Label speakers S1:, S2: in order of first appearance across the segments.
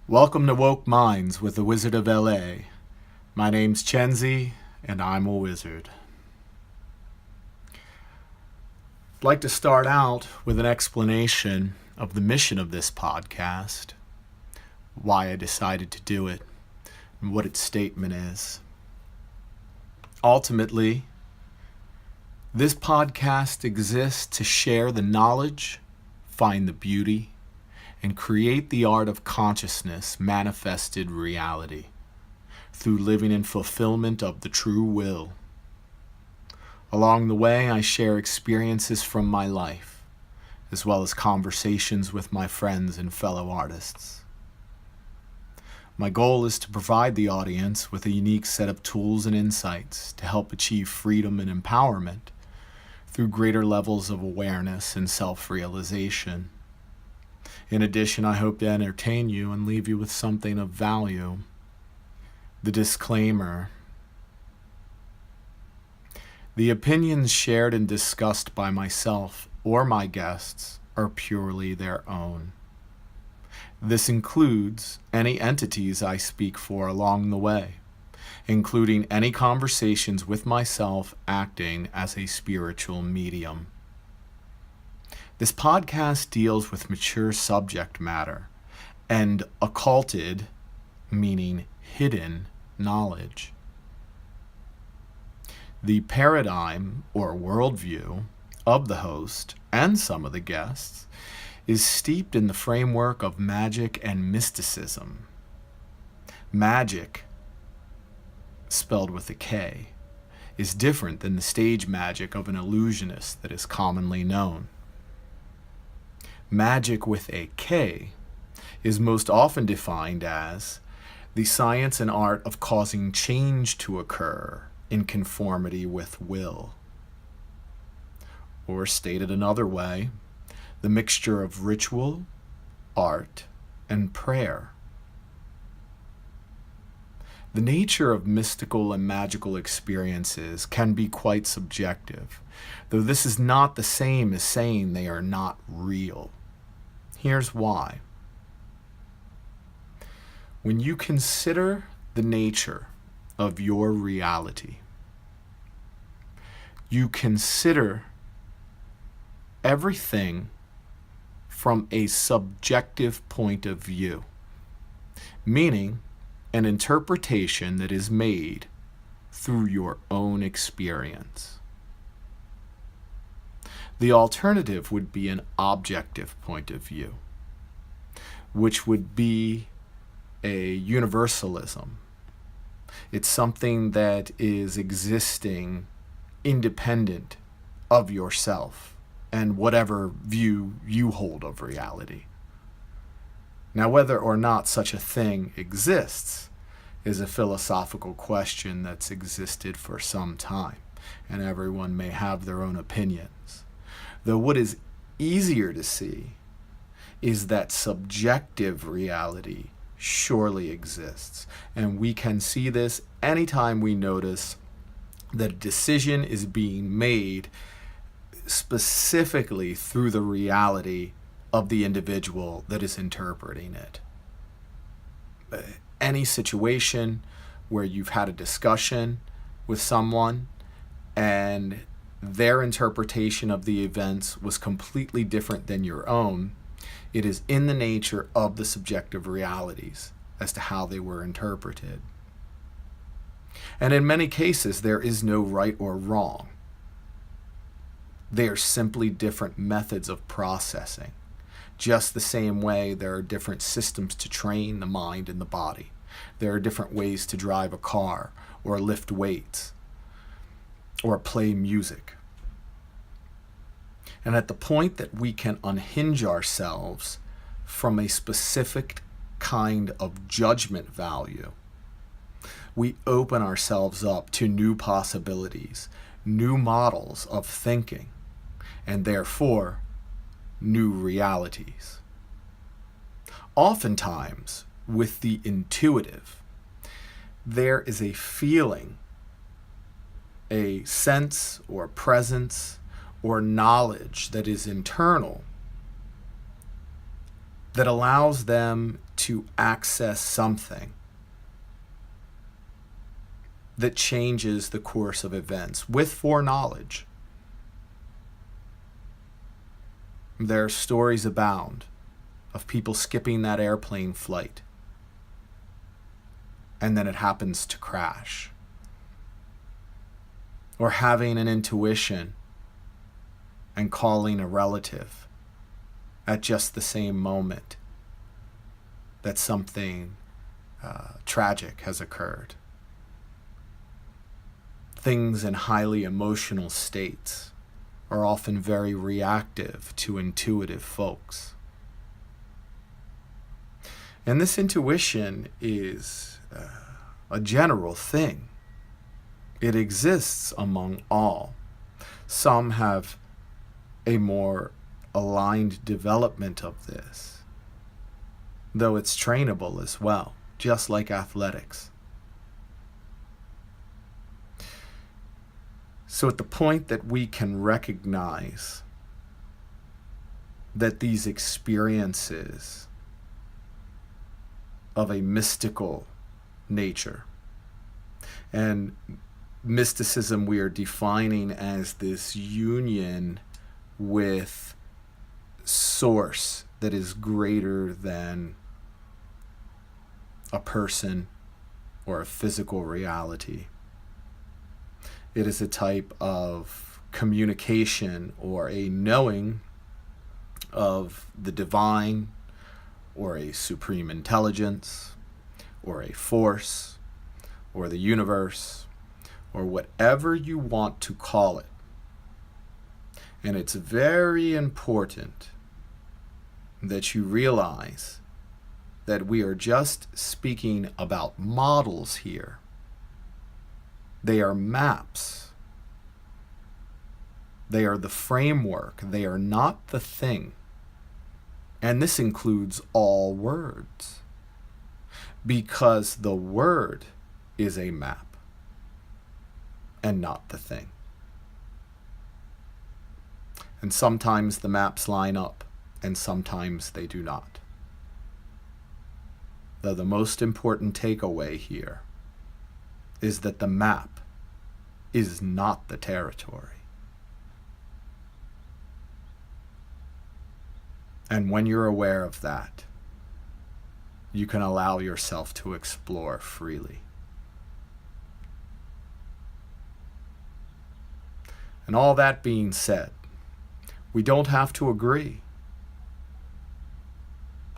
S1: Welcome to Woke Minds with the Wizard of LA. My name's Cenzi, and I'm a wizard. I'd like to start out with an explanation of the mission of this podcast, why I decided to do it, and what its statement is. Ultimately, this podcast exists to share the knowledge, find the beauty, and create the art of consciousness manifested reality through living in fulfillment of the true will. Along the way, I share experiences from my life, as well as conversations with my friends and fellow artists. My goal is to provide the audience with a unique set of tools and insights to help achieve freedom and empowerment through greater levels of awareness and self-realization. In addition, I hope to entertain you and leave you with something of value. The disclaimer. The opinions shared and discussed by myself or my guests are purely their own. This includes any entities I speak for along the way, including any conversations with myself acting as a spiritual medium. This podcast deals with mature subject matter and occulted, meaning hidden, knowledge. The paradigm or worldview of the host and some of the guests is steeped in the framework of magic and mysticism. Magic, spelled with a K, is different than the stage magic of an illusionist that is commonly known. Magic with a K is most often defined as the science and art of causing change to occur in conformity with will. Or stated another way, the mixture of ritual, art, and prayer. The nature of mystical and magical experiences can be quite subjective, though this is not the same as saying they are not real. Here's why. When you consider the nature of your reality, you consider everything from a subjective point of view, meaning an interpretation that is made through your own experience. The alternative would be an objective point of view, which would be a universalism. It's something that is existing independent of yourself and whatever view you hold of reality. Now, whether or not such a thing exists is a philosophical question that's existed for some time, and everyone may have their own opinions. Though what is easier to see is that subjective reality surely exists, and we can see this anytime we notice that a decision is being made specifically through the reality of the individual that is interpreting it. Any situation where you've had a discussion with someone and their interpretation of the events was completely different than your own, it is in the nature of the subjective realities as to how they were interpreted. And in many cases, there is no right or wrong. They are simply different methods of processing. Just the same way there are different systems to train the mind and the body. There are different ways to drive a car or lift weights or play music. And at the point that we can unhinge ourselves from a specific kind of judgment value, we open ourselves up to new possibilities, new models of thinking, and therefore new realities. Oftentimes, with the intuitive, there is a feeling, a sense or presence or knowledge that is internal that allows them to access something that changes the course of events with foreknowledge. There are stories abound of people skipping that airplane flight, and then it happens to crash. Or having an intuition and calling a relative at just the same moment that something tragic has occurred. Things in highly emotional states are often very reactive to intuitive folks. And this intuition is a general thing. It exists among all. Some have a more aligned development of this, though it's trainable as well, just like athletics. So at the point that we can recognize that these experiences of a mystical nature, and mysticism we are defining as this union with source that is greater than a person or a physical reality. It is a type of communication or a knowing of the divine or a supreme intelligence or a force or the universe or whatever you want to call it. And it's very important that you realize that we are just speaking about models here. They are maps. They are the framework. They are not the thing. And this includes all words, because the word is a map and not the thing. And sometimes the maps line up and sometimes they do not. Though the most important takeaway here is that the map is not the territory. And when you're aware of that, you can allow yourself to explore freely. And all that being said, we don't have to agree.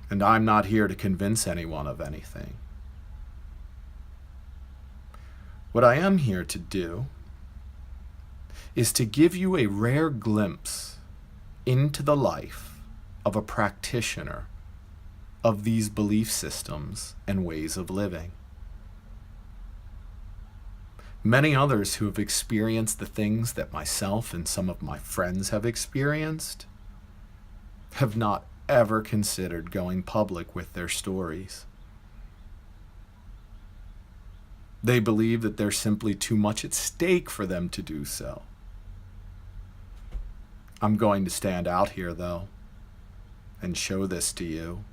S1: And I'm not here to convince anyone of anything. What I am here to do is to give you a rare glimpse into the life of a practitioner of these belief systems and ways of living. Many others who have experienced the things that myself and some of my friends have experienced have not ever considered going public with their stories. They believe that there's simply too much at stake for them to do so. I'm going to stand out here, though, and show this to you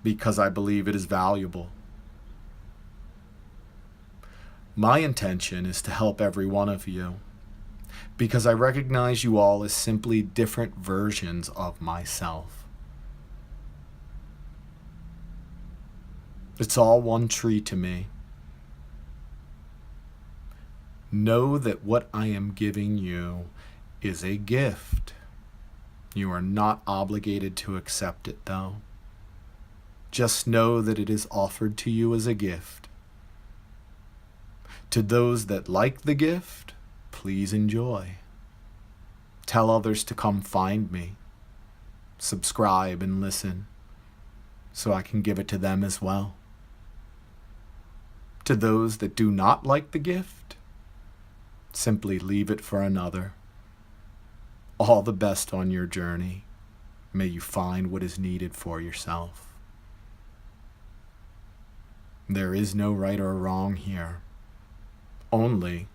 S1: because I believe it is valuable. My intention is to help every one of you because I recognize you all as simply different versions of myself. It's all one tree to me. Know that what I am giving you is a gift. You are not obligated to accept it, though. Just know that it is offered to you as a gift. To those that like the gift, please enjoy. Tell others to come find me. Subscribe and listen so I can give it to them as well. To those that do not like the gift, simply leave it for another. All the best on your journey. May you find what is needed for yourself. There is no right or wrong here. Only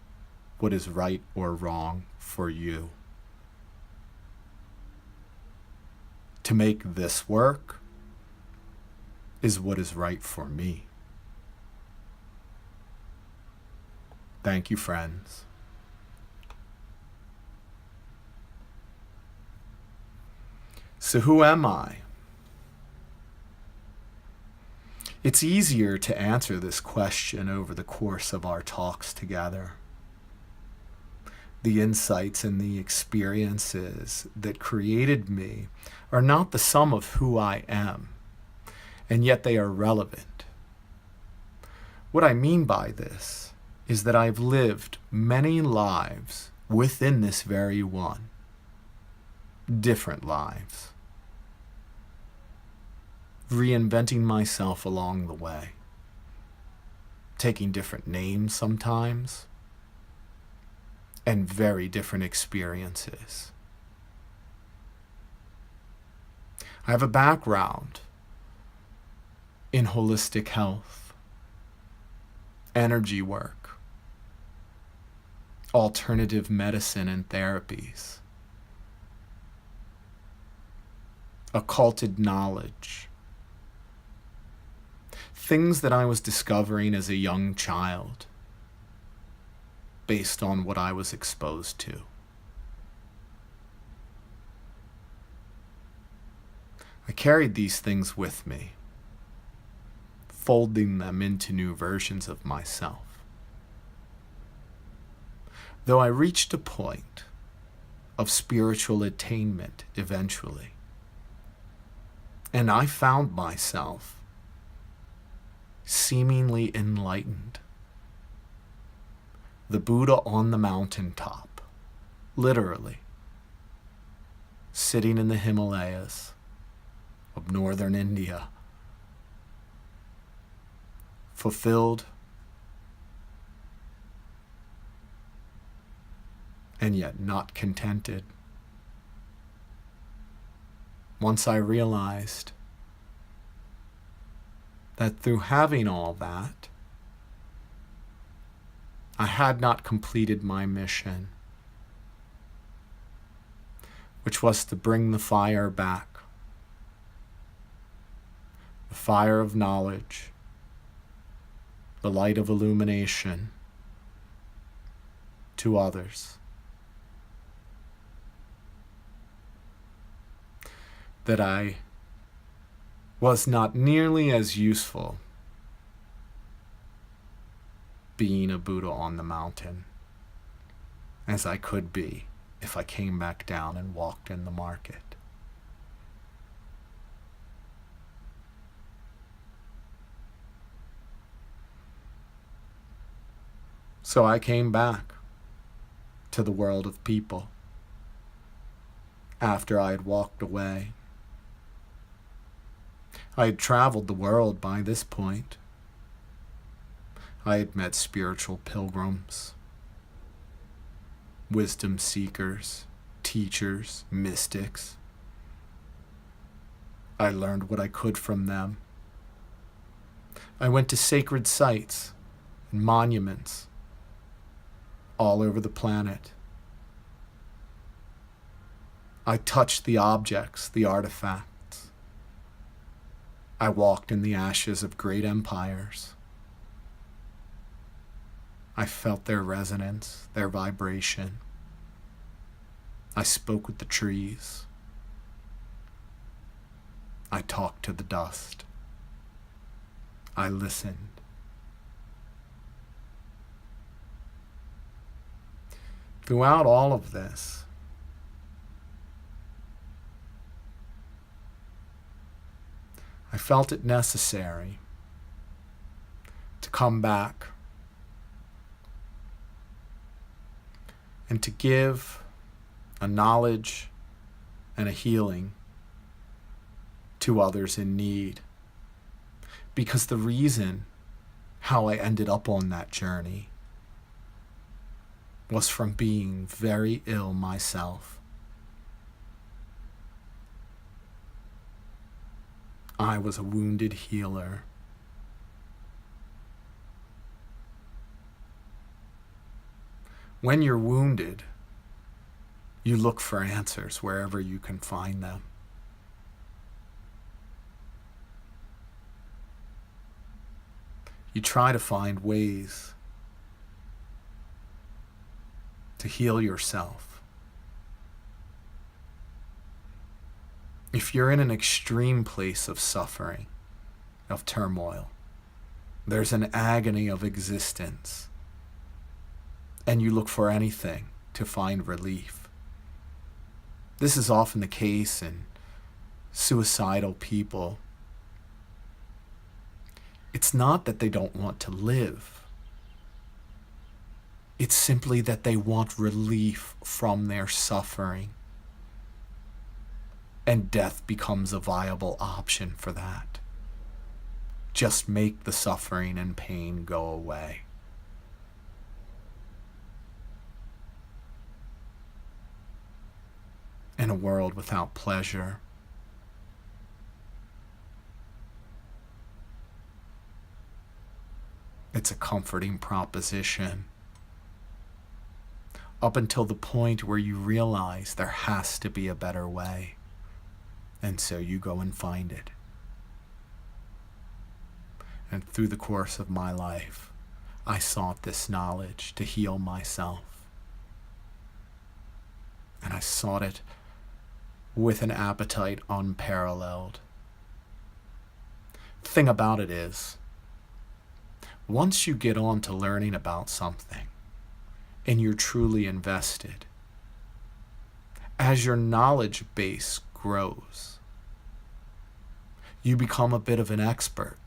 S1: what is right or wrong for you. To make this work, is what is right for me. Thank you, friends. So who am I? It's easier to answer this question over the course of our talks together. The insights and the experiences that created me are not the sum of who I am, and yet they are relevant. What I mean by this is that I've lived many lives within this very one, different lives, reinventing myself along the way, taking different names sometimes, and very different experiences. I have a background in holistic health, energy work, alternative medicine and therapies, occulted knowledge, things that I was discovering as a young child based on what I was exposed to. I carried these things with me, folding them into new versions of myself. Though I reached a point of spiritual attainment eventually, and I found myself seemingly enlightened. The Buddha on the mountaintop, literally, sitting in the Himalayas of northern India, fulfilled and yet not contented. Once I realized that through having all that, I had not completed my mission, which was to bring the fire back, the fire of knowledge, the light of illumination to others. That I was not nearly as useful being a Buddha on the mountain as I could be if I came back down and walked in the market. So I came back to the world of people after I had walked away. I had traveled the world by this point. I had met spiritual pilgrims, wisdom seekers, teachers, mystics. I learned what I could from them. I went to sacred sites and monuments all over the planet. I touched the objects, the artifacts. I walked in the ashes of great empires. I felt their resonance, their vibration. I spoke with the trees. I talked to the dust. I listened. Throughout all of this, I felt it necessary to come back and to give a knowledge and a healing to others in need. Because the reason how I ended up on that journey was from being very ill myself. I was a wounded healer. When you're wounded, you look for answers wherever you can find them. You try to find ways to heal yourself. If you're in an extreme place of suffering, of turmoil, there's an agony of existence, and you look for anything to find relief. This is often the case in suicidal people. It's not that they don't want to live. It's simply that they want relief from their suffering. And death becomes a viable option for that. Just make the suffering and pain go away. In a world without pleasure, it's a comforting proposition. Up until the point where you realize there has to be a better way. And so you go and find it. And through the course of my life, I sought this knowledge to heal myself. And I sought it with an appetite unparalleled. The thing about it is, once you get on to learning about something, and you're truly invested, as your knowledge base grows, you become a bit of an expert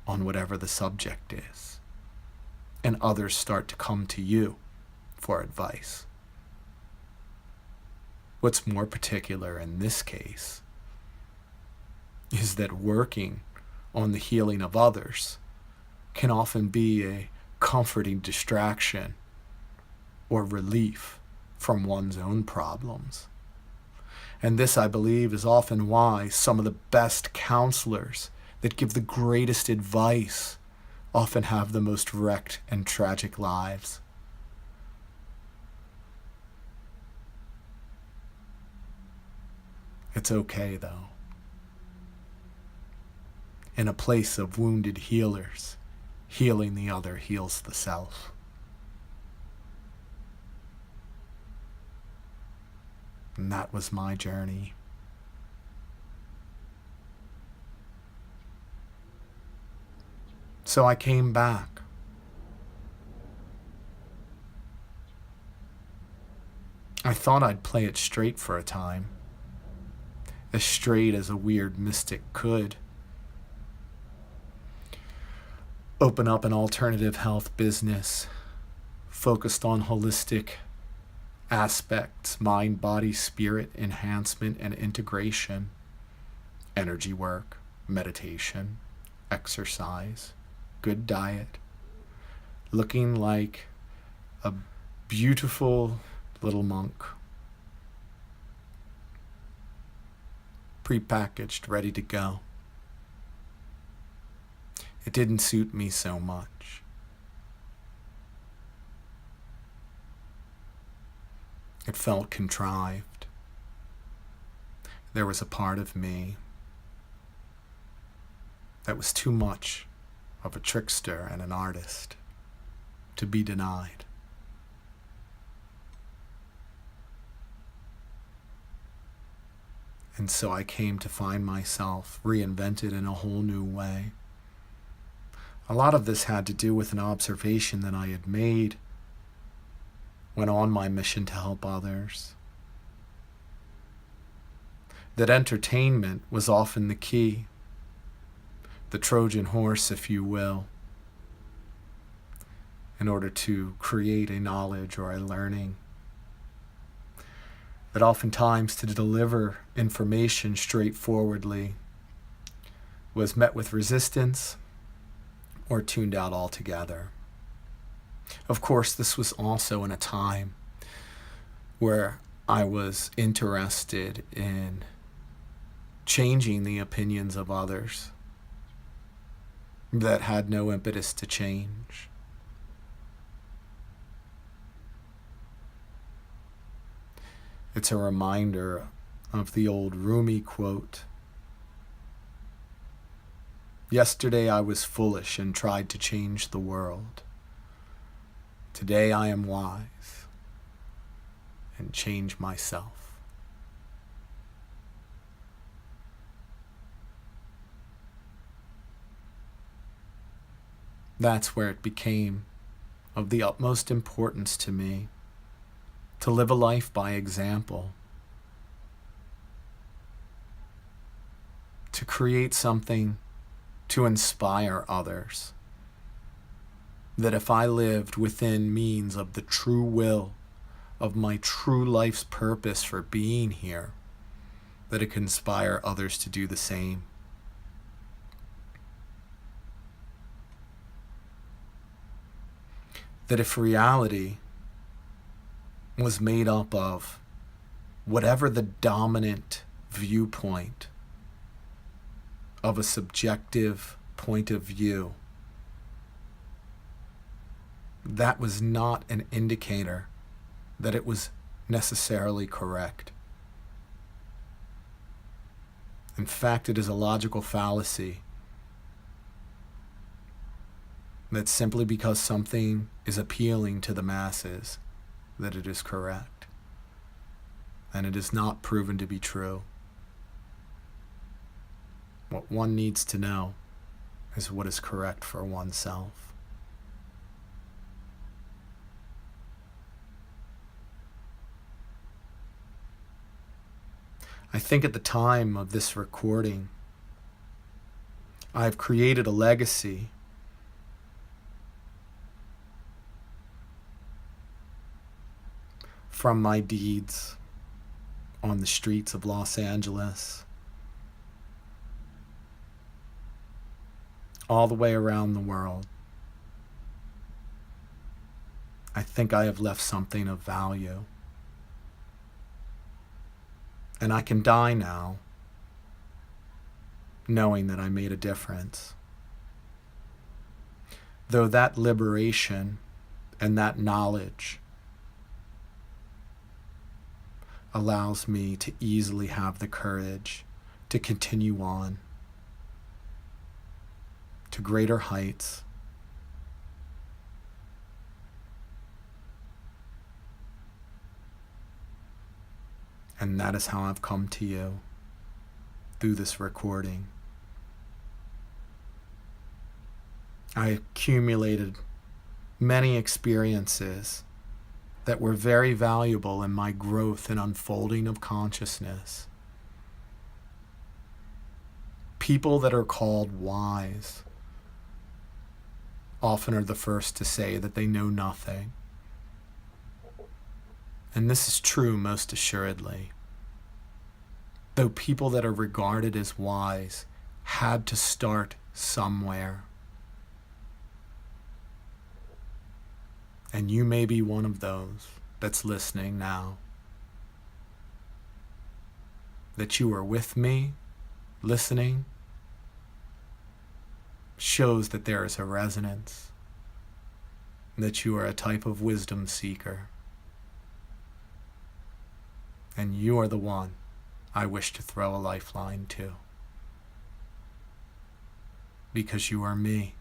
S1: on whatever the subject is, and others start to come to you for advice. What's more particular in this case is that working on the healing of others can often be a comforting distraction or relief from one's own problems. And this, I believe, is often why some of the best counselors that give the greatest advice often have the most wrecked and tragic lives. It's okay, though. In a place of wounded healers, healing the other heals the self. And that was my journey. So I came back. I thought I'd play it straight for a time. As straight as a weird mystic could. Open up an alternative health business focused on holistic aspects, mind, body, spirit, enhancement, and integration, energy work, meditation, exercise, good diet, looking like a beautiful little monk, prepackaged, ready to go. It didn't suit me so much. It felt contrived. There was a part of me that was too much of a trickster and an artist to be denied. And so I came to find myself reinvented in a whole new way. A lot of this had to do with an observation that I had made when on my mission to help others. That entertainment was often the key, the Trojan horse, if you will, in order to create a knowledge or a learning. That oftentimes to deliver information straightforwardly was met with resistance or tuned out altogether. Of course, this was also in a time where I was interested in changing the opinions of others that had no impetus to change. It's a reminder of the old Rumi quote, Yesterday I was foolish and tried to change the world. Today I am wise and change myself. That's where it became of the utmost importance to me to live a life by example, to create something to inspire others, that if I lived within means of the true will of my true life's purpose for being here, that it could inspire others to do the same. That if reality was made up of whatever the dominant viewpoint of a subjective point of view, that was not an indicator that it was necessarily correct. In fact, it is a logical fallacy that simply because something is appealing to the masses, that it is correct. And it is not proven to be true. What one needs to know is what is correct for oneself. I think at the time of this recording, I've created a legacy from my deeds on the streets of Los Angeles, all the way around the world. I think I have left something of value. And I can die now, knowing that I made a difference. Though that liberation and that knowledge allows me to easily have the courage to continue on to greater heights, and that is how I've come to you through this recording. I accumulated many experiences that were very valuable in my growth and unfolding of consciousness. People that are called wise often are the first to say that they know nothing. And this is true most assuredly. Though people that are regarded as wise had to start somewhere. And you may be one of those that's listening now. That you are with me, listening, shows that there is a resonance, that you are a type of wisdom seeker. And you are the one I wish to throw a lifeline to. Because you are me.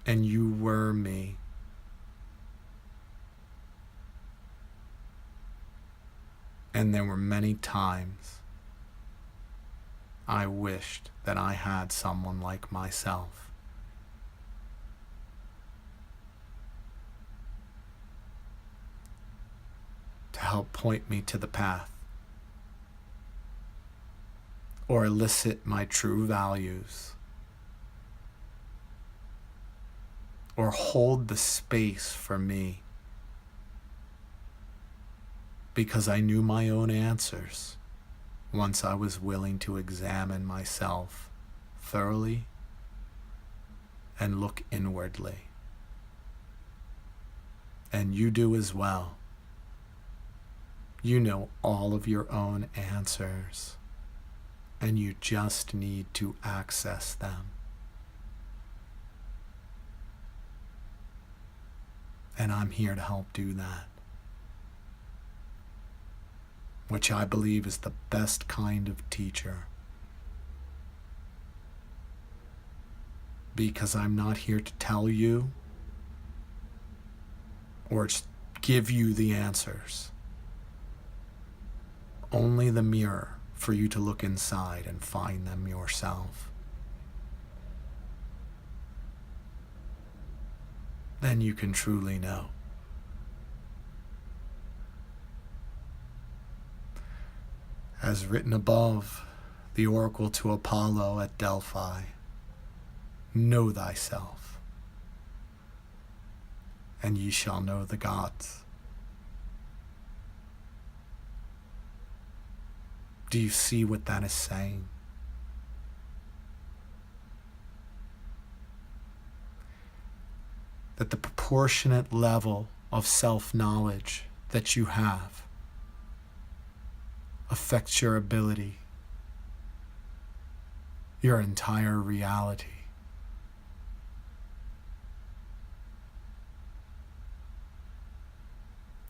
S1: And you were me. And there were many times I wished that I had someone like myself. To help point me to the path, or elicit my true values, or hold the space for me, because I knew my own answers once I was willing to examine myself thoroughly and look inwardly. And you do as well. You know all of your own answers, and you just need to access them. And I'm here to help do that, which I believe is the best kind of teacher. because I'm not here to tell you or give you the answers. Only the mirror for you to look inside and find them yourself. Then you can truly know. As written above, the oracle to Apollo at Delphi, know thyself, and ye shall know the gods. Do you see what that is saying? That the proportionate level of self-knowledge that you have affects your ability, your entire reality.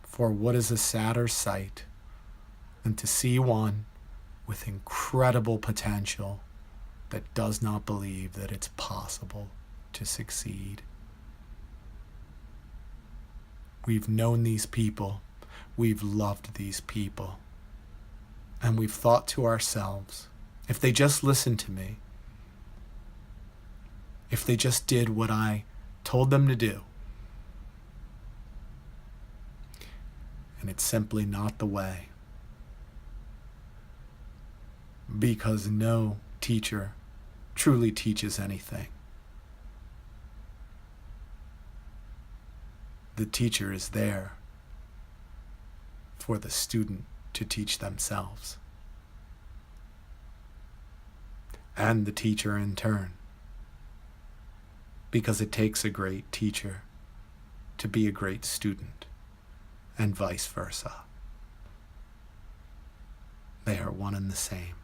S1: For what is a sadder sight than to see one with incredible potential that does not believe that it's possible to succeed? We've known these people, we've loved these people, and we've thought to ourselves, if they just listened to me, if they just did what I told them to do. And it's simply not the way. Because no teacher truly teaches anything. The teacher is there for the student to teach themselves. And the teacher in turn. Because it takes a great teacher to be a great student, and vice versa. They are one and the same.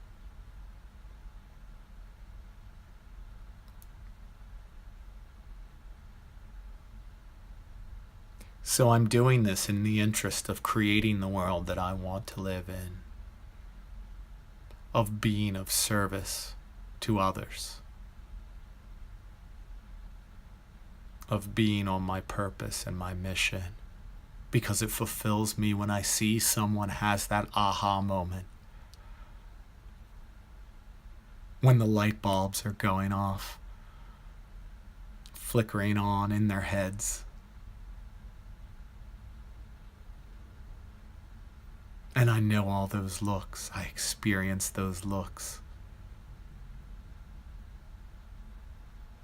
S1: So I'm doing this in the interest of creating the world that I want to live in, of being of service to others, of being on my purpose and my mission, because it fulfills me when I see someone has that aha moment, when the light bulbs are going off, flickering on in their heads. And I know all those looks. I experience those looks.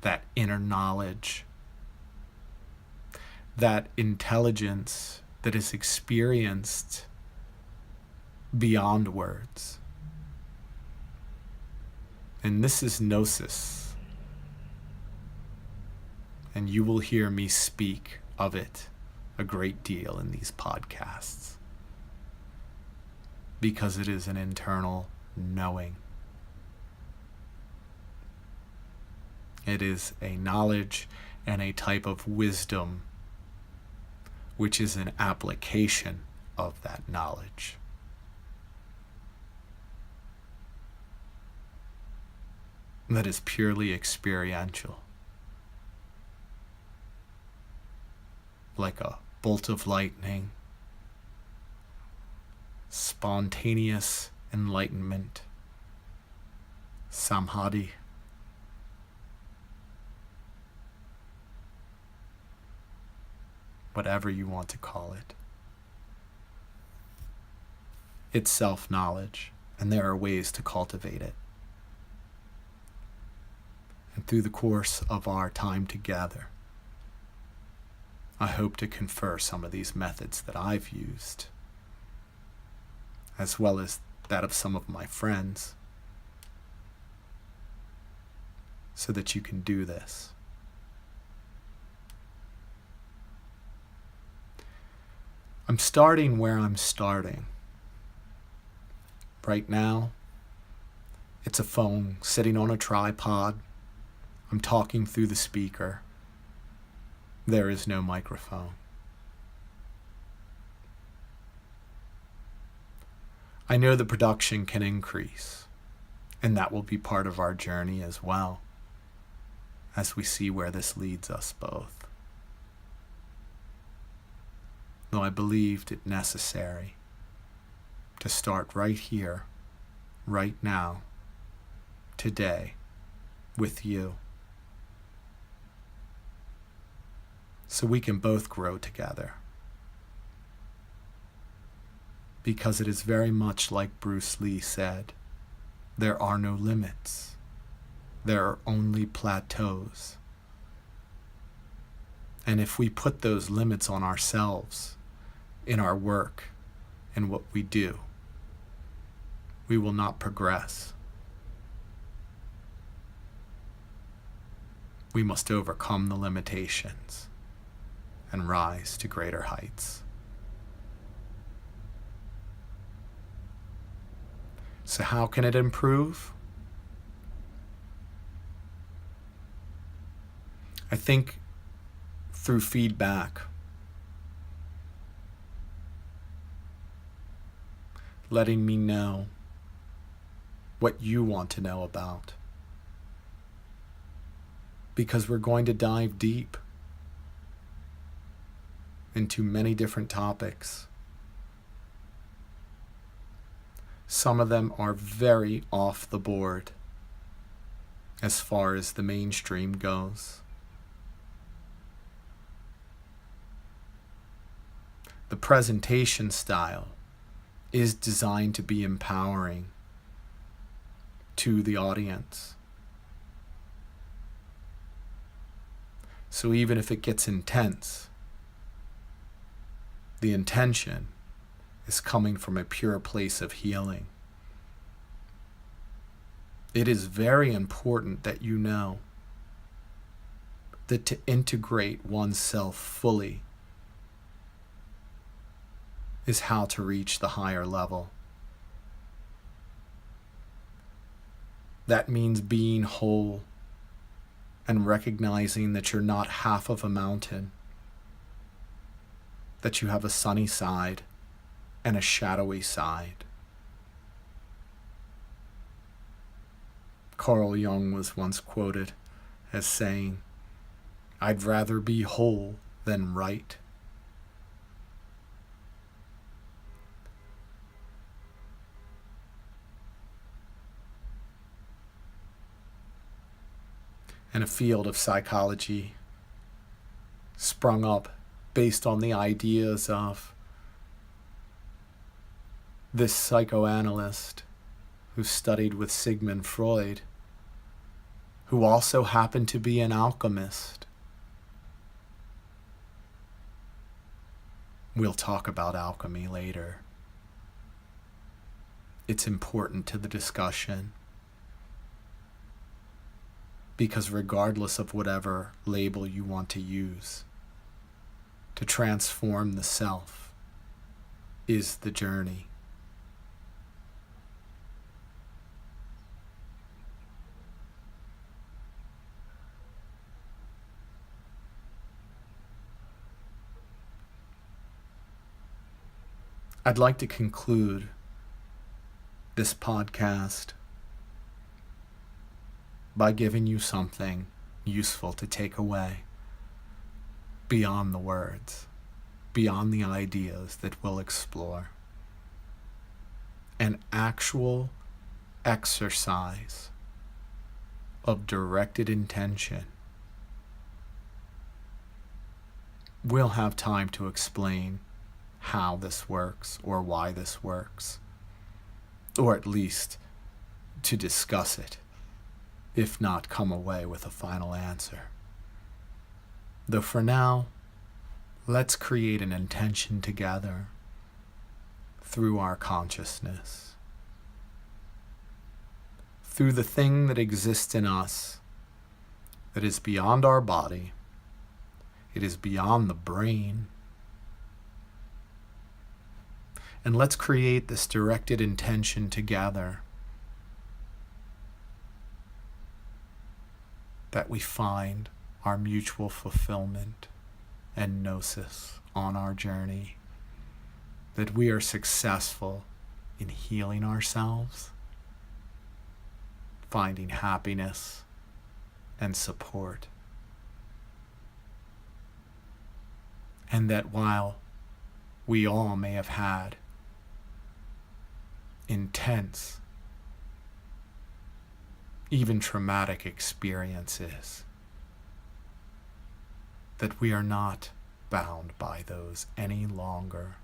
S1: That inner knowledge. That intelligence that is experienced beyond words. And this is gnosis. And you will hear me speak of it a great deal in these podcasts. Because it is an internal knowing. It is a knowledge and a type of wisdom which is an application of that knowledge. That is purely experiential. Like a bolt of lightning. Spontaneous enlightenment, samadhi, whatever you want to call it. It's self-knowledge, and there are ways to cultivate it. And through the course of our time together, I hope to confer some of these methods that I've used, as well as that of some of my friends, so that you can do this. I'm starting where I'm starting. Right now, it's a phone sitting on a tripod. I'm talking through the speaker. There is no microphone. I know the production can increase, and that will be part of our journey as well, as we see where this leads us both. Though I believed it necessary to start right here, right now, today, with you, so we can both grow together. Because it is very much like Bruce Lee said, there are no limits. There are only plateaus. And if we put those limits on ourselves, in our work, in what we do, we will not progress. We must overcome the limitations and rise to greater heights. So how can it improve? I think through feedback, letting me know what you want to know about. Because we're going to dive deep into many different topics. Some of them are very off the board as far as the mainstream goes. The presentation style is designed to be empowering to the audience. So even if it gets intense, the intention is coming from a pure place of healing. It is very important that you know that to integrate oneself fully is how to reach the higher level. That means being whole and recognizing that you're not half of a mountain, that you have a sunny side and a shadowy side. Carl Jung was once quoted as saying, "I'd rather be whole than right." And a field of psychology sprung up based on the ideas of this psychoanalyst who studied with Sigmund Freud, who also happened to be an alchemist. We'll talk about alchemy later. It's important to the discussion. Because regardless of whatever label you want to use, to transform the self is the journey. I'd like to conclude this podcast by giving you something useful to take away beyond the words, beyond the ideas that we'll explore. An actual exercise of directed intention. We'll have time to explain how this works or why this works, or at least to discuss it, if not come away with a final answer. Though for now, let's create an intention together through our consciousness, through the thing that exists in us that is beyond our body, it is beyond the brain. And let's create this directed intention together that we find our mutual fulfillment and gnosis on our journey, that we are successful in healing ourselves, finding happiness and support. And that while we all may have had intense, even traumatic experiences, that we are not bound by those any longer.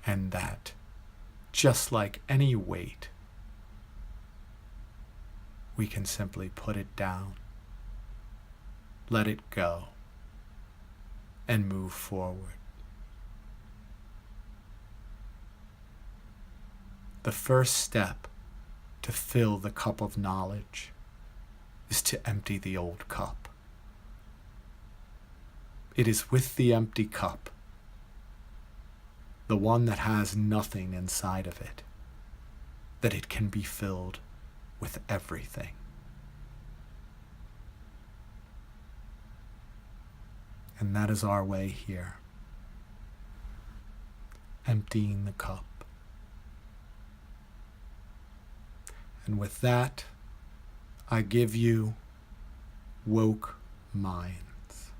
S1: And that, just like any weight, we can simply put it down, let it go, and move forward. The first step to fill the cup of knowledge is to empty the old cup. It is with the empty cup, the one that has nothing inside of it, that it can be filled with everything. And that is our way here, emptying the cup. And with that, I give you woke minds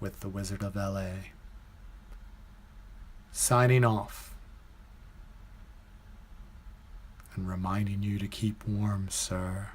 S1: with the Wizard of LA, signing off and reminding you to keep warm, sir.